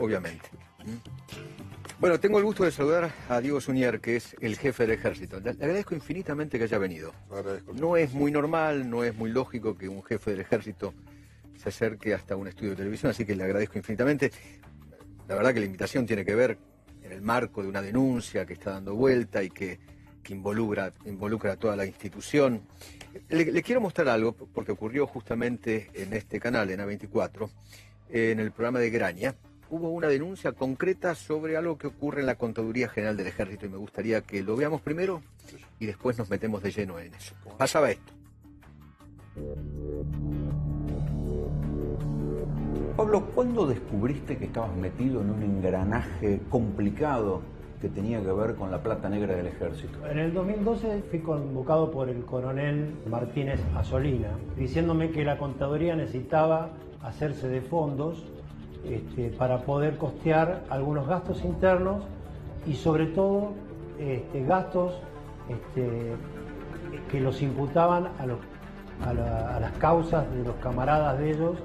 obviamente. Bueno, tengo el gusto de saludar a Diego Suñer, que es el jefe del ejército. Le agradezco infinitamente que haya venido. No es muy normal, no es muy lógico que un jefe del ejército se acerque hasta un estudio de televisión, así que le agradezco infinitamente. La verdad que la invitación tiene que ver en el marco de una denuncia que está dando vuelta y que involucra a toda la institución. Le quiero mostrar algo, porque ocurrió justamente en este canal, en A24, en el programa de Graña. Hubo una denuncia concreta sobre algo que ocurre en la Contaduría General del Ejército y me gustaría que lo veamos primero y después nos metemos de lleno en eso. Pasaba esto. Pablo, ¿cuándo descubriste que estabas metido en un engranaje complicado que tenía que ver con la plata negra del ejército? En el 2012 fui convocado por el coronel Martínez Asolina, diciéndome que la contaduría necesitaba hacerse de fondos para poder costear algunos gastos internos y sobre todo gastos que los imputaban a las causas de los camaradas de ellos,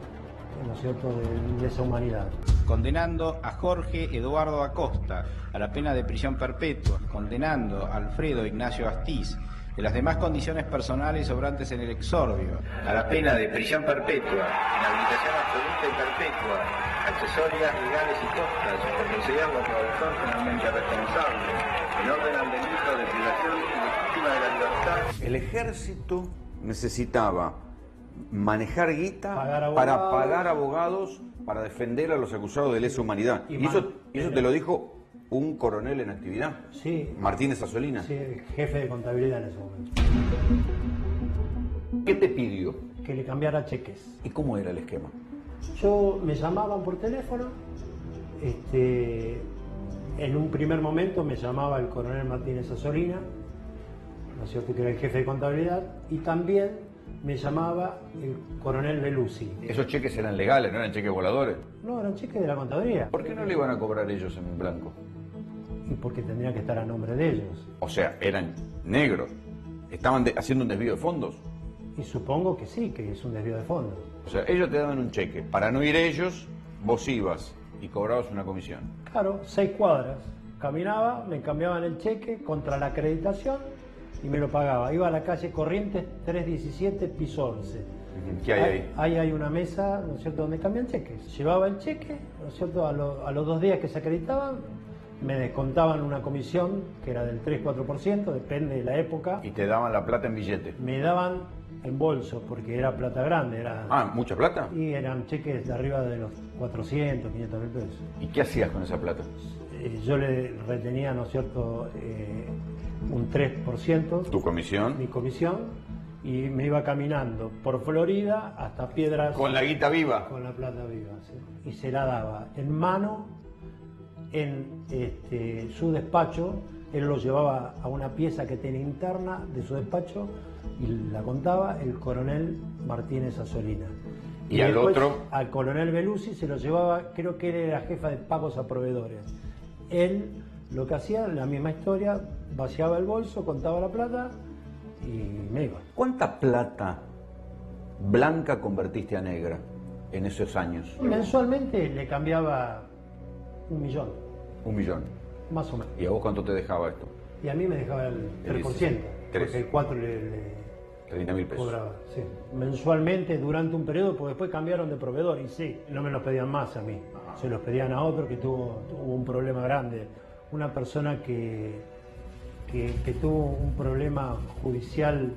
¿no es cierto?, de lesa humanidad. Condenando a Jorge Eduardo Acosta a la pena de prisión perpetua, condenando a Alfredo Ignacio Astiz de las demás condiciones personales obrantes en el exordio a la pena de prisión perpetua, inhabilitación absoluta y perpetua, accesorias legales y costas, por considerarlo productor penalmente responsable, en orden al delito de privación ilegítima de la libertad. El ejército necesitaba manejar guita para pagar abogados para defender a los acusados de lesa humanidad. ¿Y eso te lo dijo un coronel en actividad? Sí. Martínez Asolina. Sí, el jefe de contabilidad en ese momento. ¿Qué te pidió? Que le cambiara cheques. ¿Y cómo era el esquema? Me llamaban por teléfono, en un primer momento me llamaba el coronel Martínez Asolina, ¿no es cierto?, que era el jefe de contabilidad, y también me llamaba el coronel Belusi. Esos cheques eran legales, no eran cheques voladores. No, eran cheques de la contaduría. ¿Por qué no le iban a cobrar ellos en blanco? Y porque tendría que estar a nombre de ellos. O sea, eran negros. ¿Estaban haciendo un desvío de fondos? Y supongo que sí, que es un desvío de fondos. O sea, ellos te daban un cheque. Para no ir ellos, vos ibas y cobrabas una comisión. Claro, 6 cuadras. Caminaba, me cambiaban el cheque contra la acreditación y me lo pagaba. Iba a la calle Corrientes 317, piso 11. ¿Qué hay ahí? Ahí hay una mesa, ¿no es cierto?, donde cambian cheques. Llevaba el cheque, ¿no es cierto?, a los 2 días que se acreditaban, me descontaban una comisión que era del 3-4%, depende de la época. Y te daban la plata en billete. Me daban en bolso, porque era plata grande. ¿Mucha plata? Y eran cheques de arriba de los 400, 500 mil pesos. ¿Y qué hacías con esa plata? Yo le retenía, ¿no es cierto?, un 3%. ¿Tu comisión? Mi comisión. Y me iba caminando por Florida hasta Piedras. ¿Con la guita viva? Con la plata viva, sí. Y se la daba en mano en su despacho. Él lo llevaba a una pieza que tenía interna de su despacho y la contaba el coronel Martínez Asolina. ¿Y al otro? Al coronel Belusi se lo llevaba, creo que él era jefa de pagos a proveedores. Él lo que hacía, la misma historia, vaciaba el bolso, contaba la plata y me iba. ¿Cuánta plata blanca convertiste a negra en esos años? Mensualmente le cambiaba 1 millón. 1 millón. Más o menos. ¿Y a vos cuánto te dejaba esto? Y a mí me dejaba el 3%. Porque el 4% le 30.000 pesos. cobraba, sí. Mensualmente durante un periodo, porque después cambiaron de proveedor y sí, no me los pedían más a mí. Se los pedían a otro que tuvo un problema grande. Una persona que tuvo un problema judicial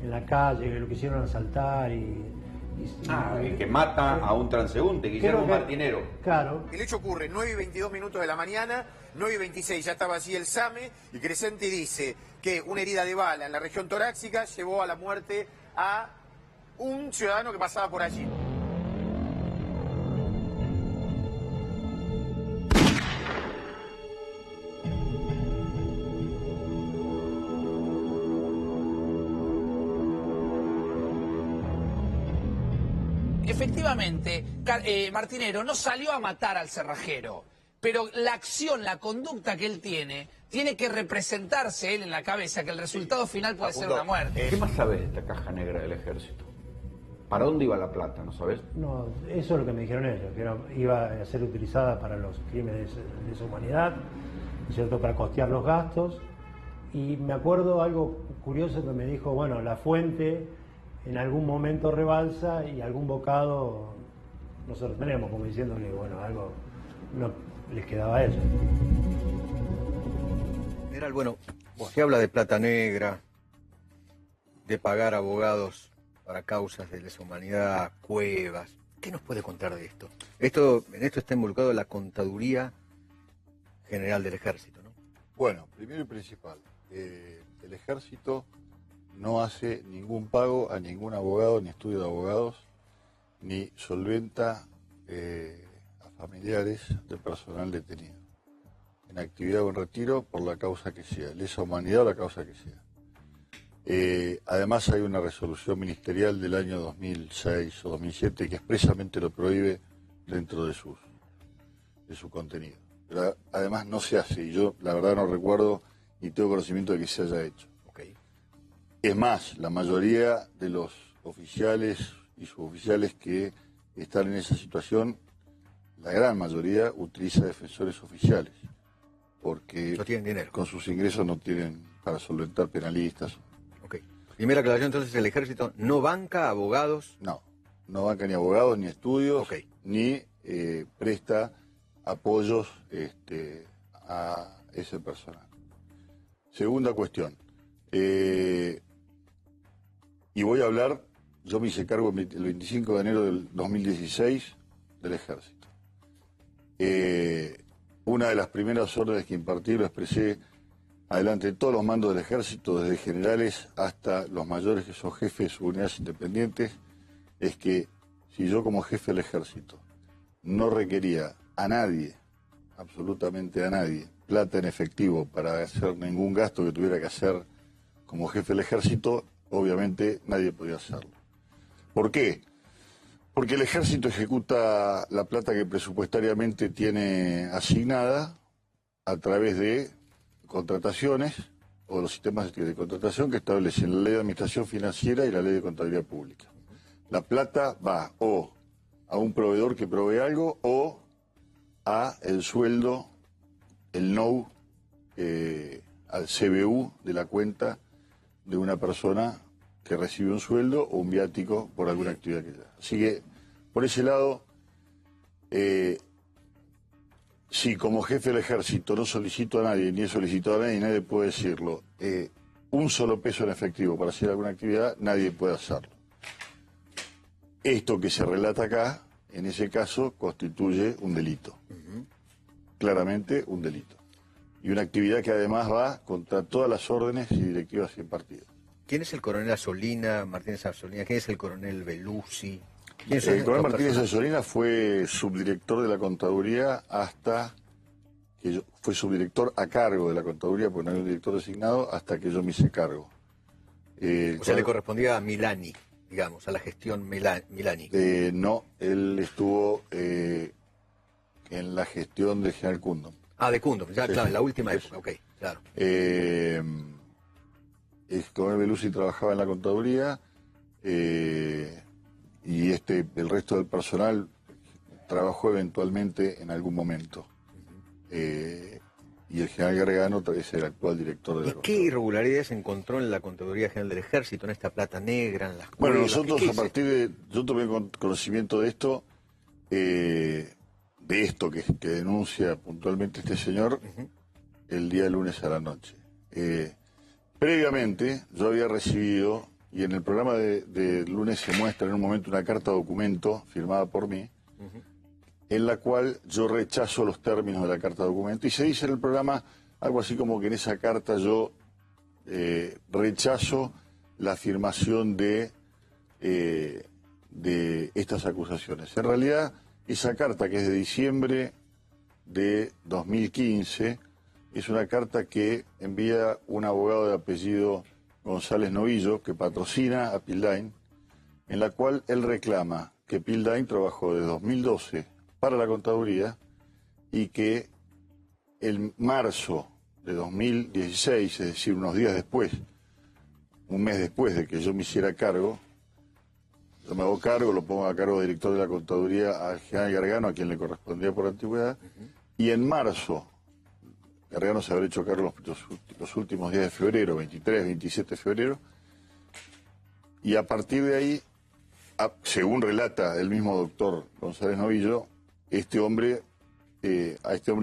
en la calle, que lo quisieron asaltar el que mata a un transeúnte, Guillermo Martinero. Claro. El hecho ocurre 9:22 de la mañana, 9:26 ya estaba así el SAME, y Crescenti dice que una herida de bala en la región torácica llevó a la muerte a un ciudadano que pasaba por allí. Efectivamente, Martinero no salió a matar al cerrajero, pero la acción, la conducta que él tiene que representarse él en la cabeza, que el resultado final puede ser una muerte. ¿Qué más sabes de esta caja negra del ejército? ¿Para dónde iba la plata, no sabes? No, eso es lo que me dijeron ellos, que iba a ser utilizada para los crímenes de lesa humanidad, ¿cierto? Para costear los gastos. Y me acuerdo algo curioso que me dijo, bueno, la fuente en algún momento rebalsa y algún bocado nosotros tenemos, como diciéndole, bueno, algo no les quedaba a ellos. General, bueno, se habla de plata negra, de pagar abogados para causas de lesa humanidad, cuevas. ¿Qué nos puede contar de esto? En esto está involucrado la Contaduría General del Ejército, ¿no? Bueno, primero y principal, el Ejército no hace ningún pago a ningún abogado, ni estudio de abogados, ni solventa a familiares de personal detenido, en actividad o en retiro, por la causa que sea, lesa humanidad o la causa que sea. Además hay una resolución ministerial del año 2006 o 2007 que expresamente lo prohíbe dentro de su contenido. Pero además no se hace, y yo la verdad no recuerdo ni tengo conocimiento de que se haya hecho. Okay. Es más, la mayoría de los oficiales y suboficiales que están en esa situación, la gran mayoría utiliza defensores oficiales, porque no tienen dinero. Con sus ingresos no tienen para solventar penalistas. Okay. Primera aclaración, entonces el Ejército no banca abogados. No banca ni abogados, ni estudios, okay, ni presta apoyos a ese personal. Segunda cuestión, y voy a hablar, yo me hice cargo el 25 de enero del 2016 del Ejército. Una de las primeras órdenes que impartí, lo expresé adelante de todos los mandos del Ejército, desde generales hasta los mayores que son jefes de sus unidades independientes, es que si yo como jefe del Ejército no requería a nadie, absolutamente a nadie, plata en efectivo para hacer ningún gasto que tuviera que hacer como jefe del Ejército, obviamente nadie podía hacerlo. ¿Por qué? Porque el Ejército ejecuta la plata que presupuestariamente tiene asignada a través de contrataciones o los sistemas de contratación que establecen la Ley de Administración Financiera y la Ley de Contabilidad Pública. La plata va o a un proveedor que provee algo o a el sueldo, el NOU, al CBU de la cuenta de una persona que recibe un sueldo o un viático por alguna actividad que haga. Así que, por ese lado, si como jefe del Ejército no solicito a nadie, ni he solicitado a nadie, y nadie puede decirlo, un solo peso en efectivo para hacer alguna actividad, nadie puede hacerlo. Esto que se relata acá, en ese caso, constituye un delito. Claramente un delito. Y una actividad que además va contra todas las órdenes y directivas impartidas. ¿Quién es el coronel Asolina, Martínez Asolina? ¿Quién es el coronel Beluzzi? El coronel Martínez Asolina fue subdirector de la Contaduría hasta que yo fue subdirector a cargo de la Contaduría, porque no había un director designado, hasta que yo me hice cargo. O sea, le correspondía a Milani, digamos, a la gestión Milani. No, él estuvo en la gestión del general Cundom. Ah, de Cundom, ya, Sí, claro, sí, en la última eso. época, ok, claro. El coronel Beluzzi trabajaba en la Contaduría y el resto del personal trabajó eventualmente en algún momento. Y el general Gargano es el actual director de la Contaduría. ¿Qué irregularidades encontró en la Contaduría General del Ejército, en esta plata negra, en las cuevas? Bueno, nosotros a partir de... Yo tomé conocimiento de esto, que denuncia puntualmente este señor, el día lunes a la noche. Previamente, yo había recibido, y en el programa de lunes se muestra en un momento una carta documento firmada por mí, en la cual yo rechazo los términos de la carta documento, y se dice en el programa algo así como que en esa carta yo rechazo la afirmación de estas acusaciones. En realidad, esa carta, que es de diciembre de 2015, es una carta que envía un abogado de apellido González Novillo, que patrocina a Pildain, en la cual él reclama que Pildain trabajó de 2012 para la Contaduría y que en marzo de 2016, es decir, unos días después, un mes después de que yo me hiciera cargo, Yo me hago cargo, lo pongo a cargo del director de la contaduría al general Gargano, a quien le correspondía por antigüedad, y en marzo, Gargano se habrá hecho cargo los últimos días de febrero, 23, 27 de febrero, y a partir de ahí, según relata el mismo doctor González Novillo, a este hombre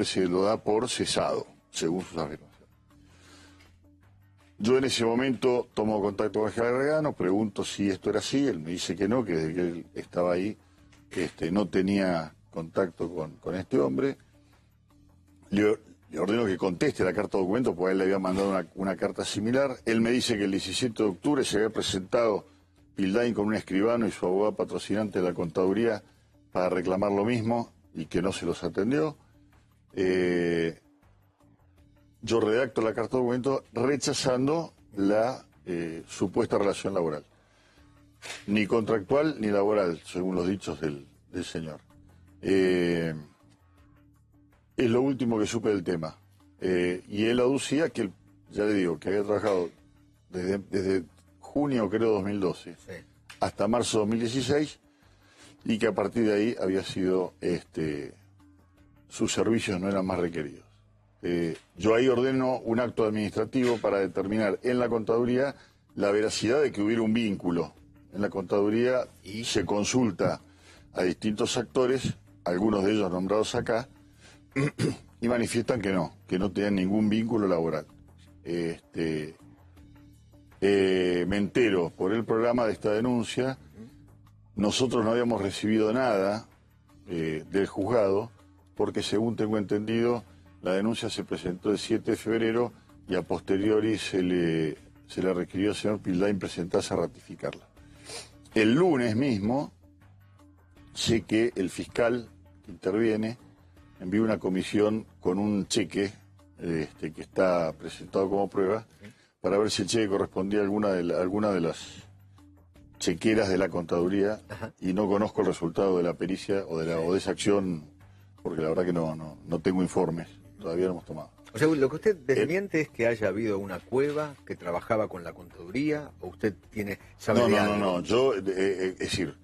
se lo da por cesado, según sus afirmaciones. Yo en ese momento tomo contacto con el general Gargano, pregunto si esto era así, él me dice que no, que desde que él estaba ahí no tenía contacto con este hombre. Le ordeno que conteste la carta de documento, porque a él le había mandado una carta similar. Él me dice que el 17 de octubre se había presentado Pildain con un escribano y su abogado patrocinante de la contaduría para reclamar lo mismo y que no se los atendió. Yo redacto la carta de documento rechazando la supuesta relación laboral. Ni contractual ni laboral, según los dichos del señor. Es lo último que supe del tema. Y él aducía que, ya le digo, que había trabajado desde junio, creo, 2012, sí, hasta marzo de 2016, y que a partir de ahí había sido, sus servicios no eran más requeridos. Yo ahí ordeno un acto administrativo para determinar en la contaduría la veracidad de que hubiera un vínculo. En la contaduría se consulta a distintos actores, algunos de ellos nombrados acá, y manifiestan que no tenían ningún vínculo laboral. Me entero por el programa de esta denuncia. Nosotros no habíamos recibido nada del juzgado, porque según tengo entendido, la denuncia se presentó el 7 de febrero y a posteriori se le requirió al señor Pildain presentarse a ratificarla. El lunes mismo, sé que el fiscal que interviene envió una comisión con un cheque que está presentado como prueba para ver si el cheque correspondía a alguna de las chequeras de la contaduría. Ajá. Y no conozco el resultado de la pericia o de esa acción, porque la verdad que no tengo informes. Todavía no hemos tomado. O sea, lo que usted desmiente es que haya habido una cueva que trabajaba con la contaduría, o usted sabe de algo. No, yo, es decir,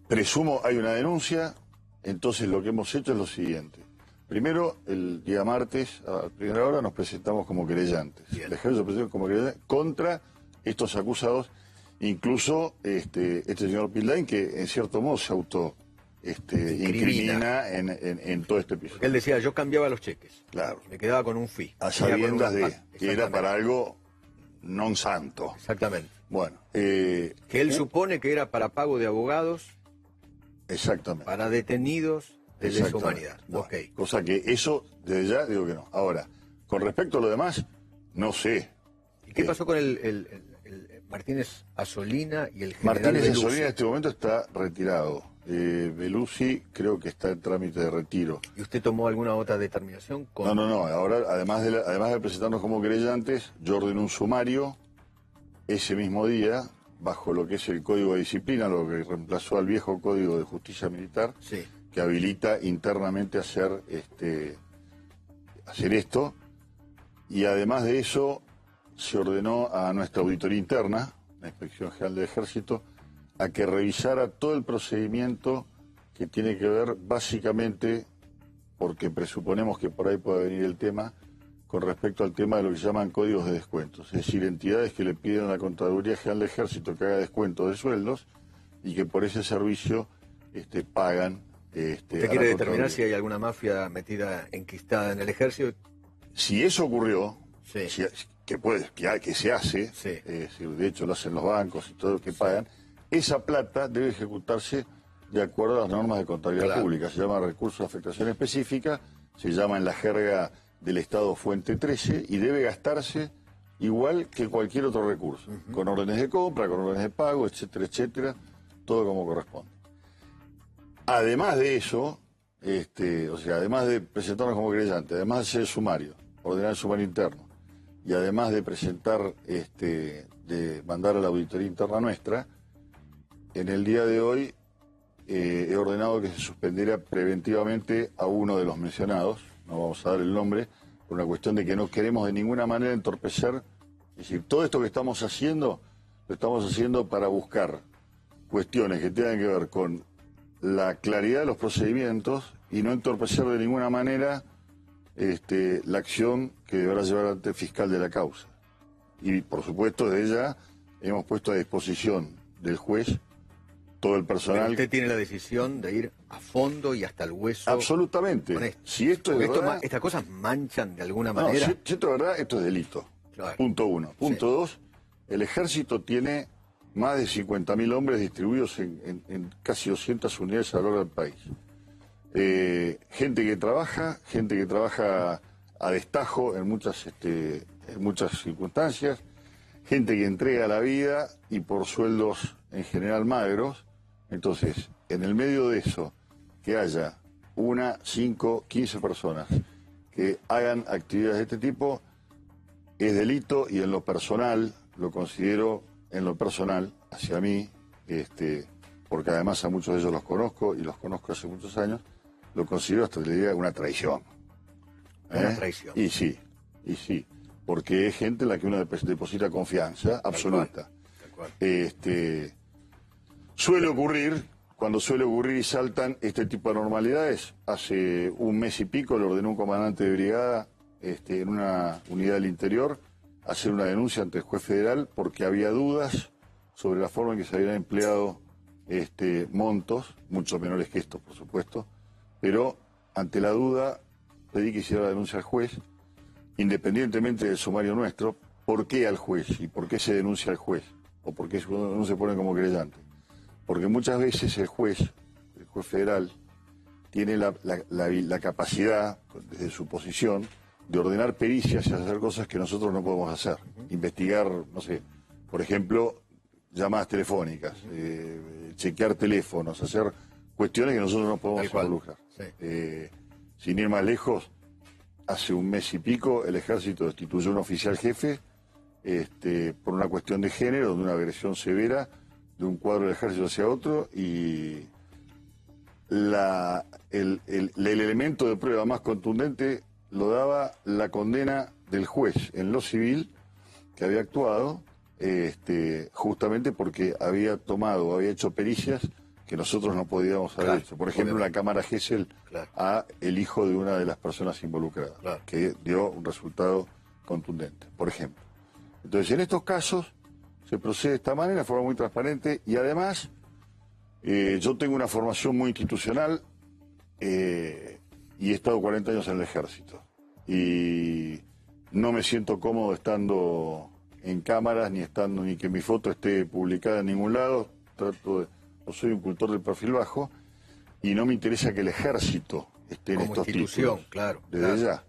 presumo hay una denuncia, entonces lo que hemos hecho es lo siguiente. Primero, el día martes, a primera hora, nos presentamos como querellantes. El ejército se presentó como querellantes contra estos acusados, incluso este señor Pildain, que en cierto modo se incrimina en todo este episodio. Porque él decía, yo cambiaba los cheques. Claro. Me quedaba con un fee. A sabiendas de que era para algo non santo. Exactamente. Bueno. Que él supone que era para pago de abogados. Exactamente. Para detenidos de lesa humanidad. Bueno, cosa que eso, desde ya, digo que no. Ahora, con respecto a lo demás, no sé. ¿Y qué pasó con el Martínez Asolina y el general Martínez Beluzzi? Asolina en este momento está retirado. Beluzzi creo que está en trámite de retiro. ¿Y usted tomó alguna otra determinación? No. Ahora, además de presentarnos como querellantes, yo ordené un sumario ese mismo día, bajo lo que es el Código de Disciplina, lo que reemplazó al viejo Código de Justicia Militar, sí, que habilita internamente hacer esto. Y además de eso, se ordenó a nuestra auditoría interna, la Inspección General del Ejército, a que revisara todo el procedimiento que tiene que ver básicamente, porque presuponemos que por ahí puede venir el tema, con respecto al tema de lo que se llaman códigos de descuentos. Es decir, entidades que le piden a la Contraloría General del Ejército que haga descuentos de sueldos y que por ese servicio pagan. ¿Usted quiere determinar si hay alguna mafia metida, enquistada en el Ejército? Si eso ocurrió, sí, que se hace, sí, de hecho lo hacen los bancos y todo lo que pagan, esa plata debe ejecutarse de acuerdo a las normas de contabilidad pública. Se llama recurso de afectación específica, se llama en la jerga del Estado fuente 13 y debe gastarse igual que cualquier otro recurso, con órdenes de compra, con órdenes de pago, etcétera, etcétera, todo como corresponde. Además de eso, además de presentarnos como querellante, además de hacer el sumario, ordenar el sumario interno, y además de presentar, de mandar a la auditoría interna nuestra, en el día de hoy he ordenado que se suspendiera preventivamente a uno de los mencionados, no vamos a dar el nombre, por una cuestión de que no queremos de ninguna manera entorpecer. Es decir, todo esto que estamos haciendo, lo estamos haciendo para buscar cuestiones que tengan que ver con la claridad de los procedimientos y no entorpecer de ninguna manera la acción que deberá llevar ante el fiscal de la causa. Y por supuesto, de ella hemos puesto a disposición del juez todo el personal. Pero usted tiene la decisión de ir a fondo y hasta el hueso. Absolutamente. Si esto es verdad, estas cosas manchan de alguna manera. Si esto es verdad, esto es delito. Claro. Punto uno. Punto dos, el ejército tiene más de 50.000 hombres distribuidos en casi 200 unidades a lo largo del país. Gente que trabaja a destajo en muchas circunstancias, gente que entrega la vida y por sueldos en general magros. Entonces, en el medio de eso, que haya 1, 5, 15 personas que hagan actividades de este tipo, es delito y en lo personal, lo considero en lo personal, hacia mí, porque además a muchos de ellos los conozco y los conozco hace muchos años, lo considero hasta le diría una traición. Una traición. Y sí, porque es gente en la que uno deposita confianza absoluta. Suele ocurrir, cuando suele ocurrir y saltan este tipo de normalidades, hace un mes y pico le ordenó un comandante de brigada en una unidad del interior hacer una denuncia ante el juez federal porque había dudas sobre la forma en que se habían empleado montos, mucho menores que estos, por supuesto, pero ante la duda pedí que hiciera la denuncia al juez, independientemente del sumario nuestro. ¿Por qué al juez? ¿Y por qué se denuncia al juez? ¿O por qué no se pone como querellante? Porque muchas veces el juez federal, tiene la capacidad, desde su posición, de ordenar pericias y hacer cosas que nosotros no podemos hacer. Investigar, no sé, por ejemplo, llamadas telefónicas, chequear teléfonos, hacer cuestiones que nosotros no podemos involucrar. Sin ir más lejos, hace un mes y pico el ejército destituyó a un oficial jefe por una cuestión de género, de una agresión severa de un cuadro del ejército hacia otro, y el elemento de prueba más contundente lo daba la condena del juez en lo civil que había actuado justamente porque había hecho pericias que nosotros no podíamos haber hecho. Por ejemplo, la cámara Gesell a el hijo de una de las personas involucradas, que dio un resultado contundente, por ejemplo. Entonces, en estos casos se procede de esta manera, de forma muy transparente, y además yo tengo una formación muy institucional y he estado 40 años en el ejército. Y no me siento cómodo estando en cámaras, ni que mi foto esté publicada en ningún lado. No soy un cultor del perfil bajo y no me interesa que el ejército esté en estos títulos. Desde ya.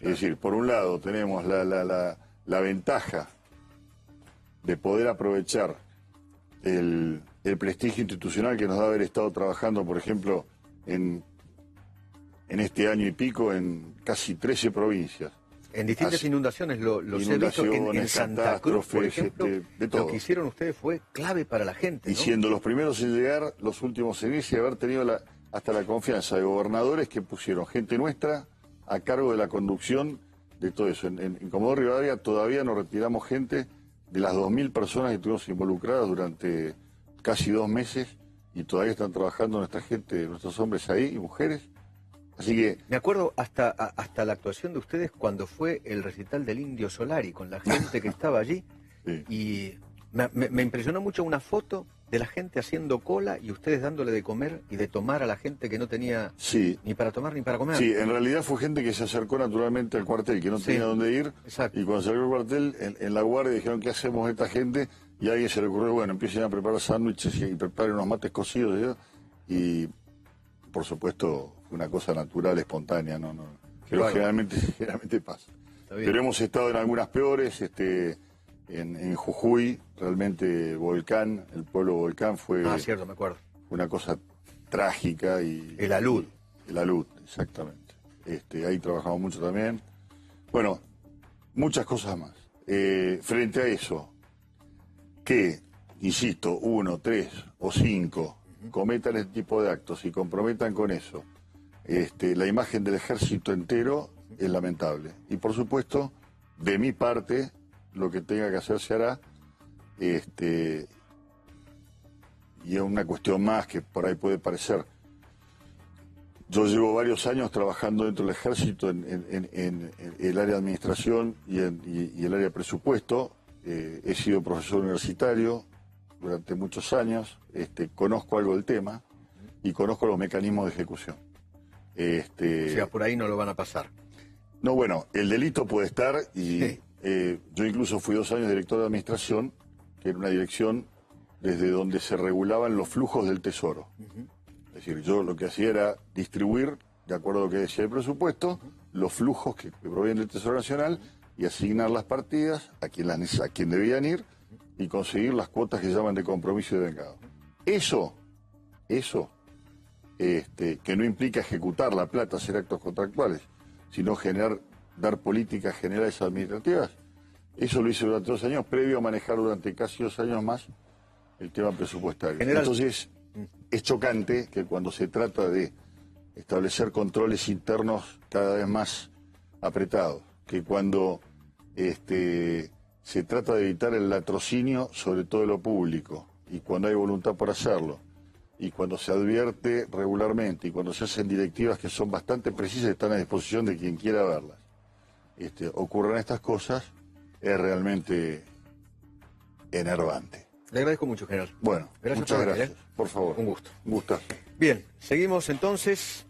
Es decir, por un lado tenemos la ventaja de poder aprovechar el prestigio institucional que nos da haber estado trabajando, por ejemplo, en este año y pico en casi 13 provincias. En distintas inundaciones, lo he visto en Santa Cruz, por ejemplo, de todo. Lo que hicieron ustedes fue clave para la gente, ¿no? Y siendo los primeros en llegar, los últimos en irse, y haber tenido hasta la confianza de gobernadores que pusieron gente nuestra a cargo de la conducción de todo eso. En Comodoro Rivadavia todavía nos retiramos gente de las 2.000 personas que estuvimos involucradas durante casi 2 meses y todavía están trabajando nuestra gente, nuestros hombres ahí y mujeres. Así que... Me acuerdo hasta la actuación de ustedes cuando fue el recital del Indio Solari, con la gente que estaba allí. Y me impresionó mucho una foto de la gente haciendo cola y ustedes dándole de comer y de tomar a la gente que no tenía ni para tomar ni para comer. Sí, en realidad fue gente que se acercó naturalmente al cuartel, que no tenía dónde ir. Exacto. Y cuando salió al cuartel, en la guardia dijeron, ¿qué hacemos esta gente? Y a alguien se le ocurrió, bueno, empiecen a preparar sándwiches y preparen unos mates cocidos. Y por supuesto, fue una cosa natural, espontánea, pero generalmente pasa. Pero hemos estado en algunas peores, en Jujuy, realmente Volcán, el pueblo Volcán fue... cierto, me acuerdo. Fue una cosa trágica y... El alud. El alud, exactamente. Ahí trabajamos mucho también. Bueno, muchas cosas más. Frente a eso, que, insisto, 1, 3 o 5 cometan este tipo de actos y comprometan con eso la imagen del ejército entero, es lamentable. Y por supuesto, de mi parte, lo que tenga que hacer se hará. es una cuestión más que por ahí puede parecer. Yo llevo varios años trabajando dentro del ejército en el área de administración y el área de presupuesto. He sido profesor universitario durante muchos años, conozco algo del tema y conozco los mecanismos de ejecución. O sea, por ahí no lo van a pasar. No, bueno, el delito puede estar y sí. Yo incluso fui 2 años director de administración, que era una dirección desde donde se regulaban los flujos del tesoro. Es decir, yo lo que hacía era distribuir, de acuerdo a lo que decía el presupuesto, los flujos que provienen del Tesoro Nacional y asignar las partidas a quien debían ir y conseguir las cuotas que llaman de compromiso y de vengado. Eso, que no implica ejecutar la plata, hacer actos contractuales, sino dar políticas generales administrativas, eso lo hice durante 2 años, previo a manejar durante casi 2 años más el tema presupuestario. Entonces, es chocante que cuando se trata de establecer controles internos cada vez más apretados, que cuando se trata de evitar el latrocinio sobre todo lo público, y cuando hay voluntad por hacerlo, y cuando se advierte regularmente, y cuando se hacen directivas que son bastante precisas y están a disposición de quien quiera verlas, ocurran estas cosas, es realmente enervante. Le agradezco mucho, general. Bueno, muchas gracias. Por favor. Un gusto. Un gustazo. Bien, seguimos entonces.